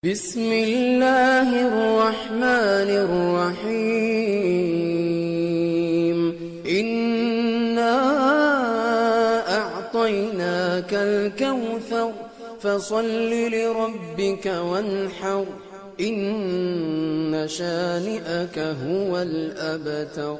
بسم الله الرحمن الرحيم إنا أعطيناك الكوثر فصل لربك وانحر إن شانئك هو الأبتر.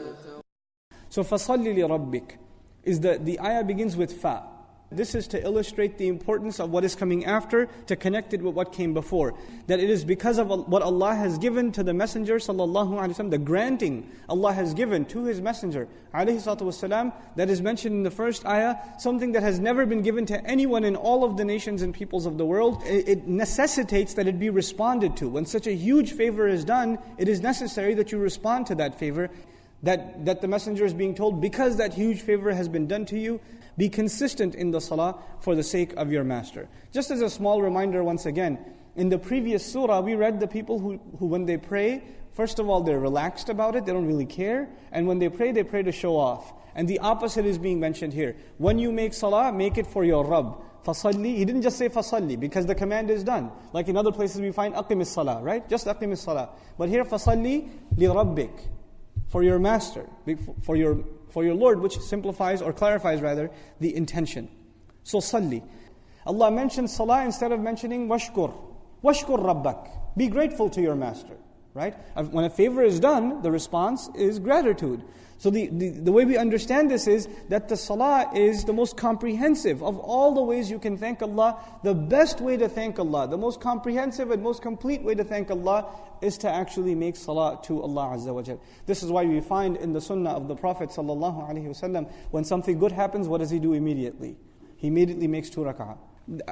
So فصل لربك is the ayah begins with fa. This is to illustrate the importance of what is coming after, to connect it with what came before. That it is because of what Allah has given to the Messenger ﷺ, the granting Allah has given to His Messenger ﷺ, that is mentioned in the first ayah, something that has never been given to anyone in all of the nations and peoples of the world. It necessitates that it be responded to. When such a huge favor is done, it is necessary that you respond to that favor. That the Messenger is being told, because that huge favor has been done to you, be consistent in the salah for the sake of your master. Just as a small reminder once again, in the previous surah we read the people who when they pray, first of all they're relaxed about it, they don't really care, and when they pray to show off. And the opposite is being mentioned here. When you make salah, make it for your Rabb. Fasalli, he didn't just say fasalli because the command is done. Like in other places we find aqimis salah, right? Just aqimis salah. But here fasalli li rabbik, for your master, for your Lord, which simplifies or clarifies rather the intention. So salli. Allah mentions salah instead of mentioning washkur. Washkur rabbak. Be grateful to your master. Right? When a favor is done, the response is gratitude. So the way we understand this is that the salah is the most comprehensive of all the ways you can thank Allah. The best way to thank Allah, the most comprehensive and most complete way to thank Allah is to actually make salah to Allah Azza wa Jal. This is why we find in the sunnah of the Prophet ﷺ, when something good happens, what does he do immediately? He immediately makes 2 rak'ah.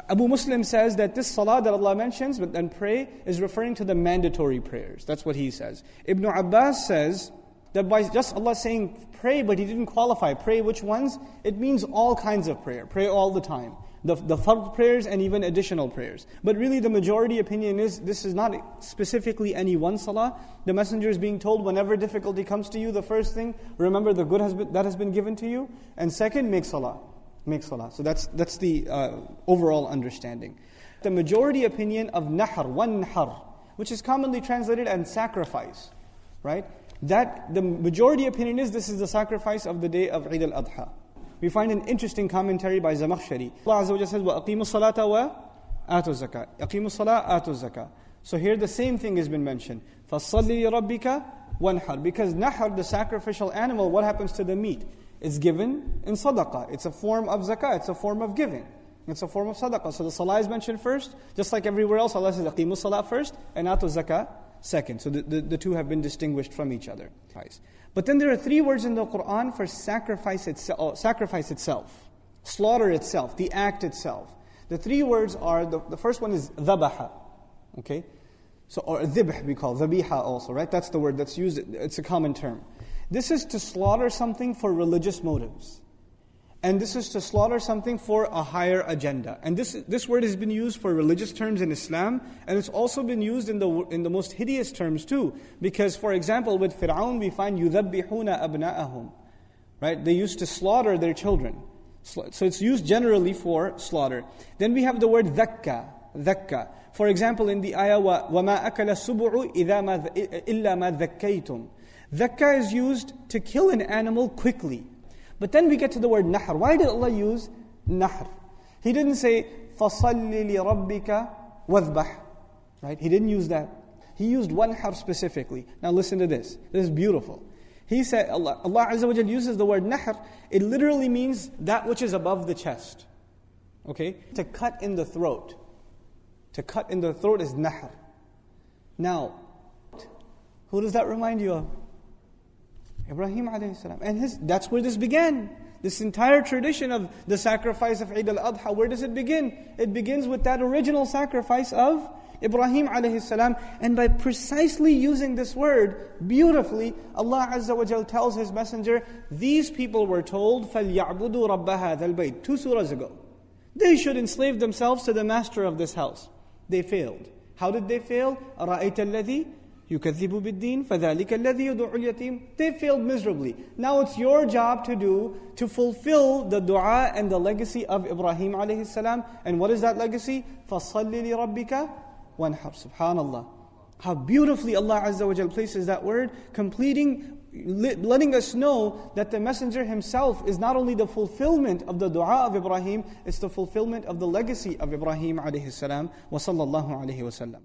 Abu Muslim says that this salah that Allah mentions and pray is referring to the mandatory prayers. That's what he says. Ibn Abbas says that by just Allah saying pray, but he didn't qualify. Pray which ones? It means all kinds of prayer. Pray all the time. The fard prayers and even additional prayers. But really the majority opinion is this is not specifically any one salah. The Messenger is being told whenever difficulty comes to you, the first thing, remember the good that has been given to you. And second, make salah. Make salah. So that's the overall understanding. The majority opinion of nahr, wanhar, which is commonly translated as sacrifice, right? That the majority opinion is this is the sacrifice of the day of Eid al-Adha. We find an interesting commentary by Zamakhshari. Allah Azza wa Jalla says, وَأَقِيمُوا الصَّلَاةَ وَآتُوا الزَّكَاةَ أَقِيمُوا الصَّلَاةَ آتُوا الزَّكَاةَ. So here the same thing has been mentioned. فَصَلِّ لِرَبِّكَ وَانْحَرْ. Because nahr, the sacrificial animal, what happens to the meat? It's given in sadaqah. It's a form of zakah. It's a form of giving. It's a form of sadaqah. So the salah is mentioned first. Just like everywhere else, Allah says, aqimu salah first, and atu zakah second. So the two have been distinguished from each other. But then there are 3 words in the Qur'an for sacrifice itself. Slaughter itself, the act itself. The 3 words are, the first one is dhabaha. Okay? So, or dhibh we call, dhabiha also, right? That's the word that's used, it's a common term. This is to slaughter something for religious motives. And this is to slaughter something for a higher agenda. And this word has been used for religious terms in Islam, and it's also been used in the most hideous terms too. Because, for example, with Fir'aun we find يُذَبِّحُونَ أَبْنَاءَهُم. Right? They used to slaughter their children. So it's used generally for slaughter. Then we have the word ذَكَّى. For example, in the ayah, وَمَا أَكَلَ السُّبُعُ إِلَّا مَا ذَكَّيْتُمْ. Dhakkah is used to kill an animal quickly. But then we get to the word nahr. Why did Allah use nahr? He didn't say, فَصَلِّ لِرَبِّكَ وَذْبَحْ. Right? He didn't use that. He used wanhar specifically. Now listen to this. This is beautiful. He said, Allah Azza wa Jalla uses the word nahr. It literally means that which is above the chest. Okay? To cut in the throat. To cut in the throat is nahr. Now, who does that remind you of? Ibrahim alayhi salam. And that's where this began. This entire tradition of the sacrifice of Eid al-Adha, where does it begin? It begins with that original sacrifice of Ibrahim alayhi salam. And by precisely using this word beautifully, Allah Azza wa Jal tells His Messenger, these people were told, فَلْيَعْبُدُوا رَبَّ هَذَا الْبَيْتِ 2 surahs ago. They should enslave themselves to the master of this house. They failed. How did they fail? أَرَأَيْتَ الَّذِي يُكَذِّبُ بِالدِّينِ فَذَلِكَ الَّذِي يُدْعُ الْيَتِيمِ. They failed miserably. Now it's your job to fulfill the dua and the legacy of Ibrahim alayhi salam. And what is that legacy? فَصَلِّ لِرَبِّكَ وَانْحَرْ. Subhanallah. How beautifully Allah Azza wa Jal places that word, letting us know that the Messenger himself is not only the fulfillment of the dua of Ibrahim, it's the fulfillment of the legacy of Ibrahim alayhi salam wa sallallahu alayhi wa sallam.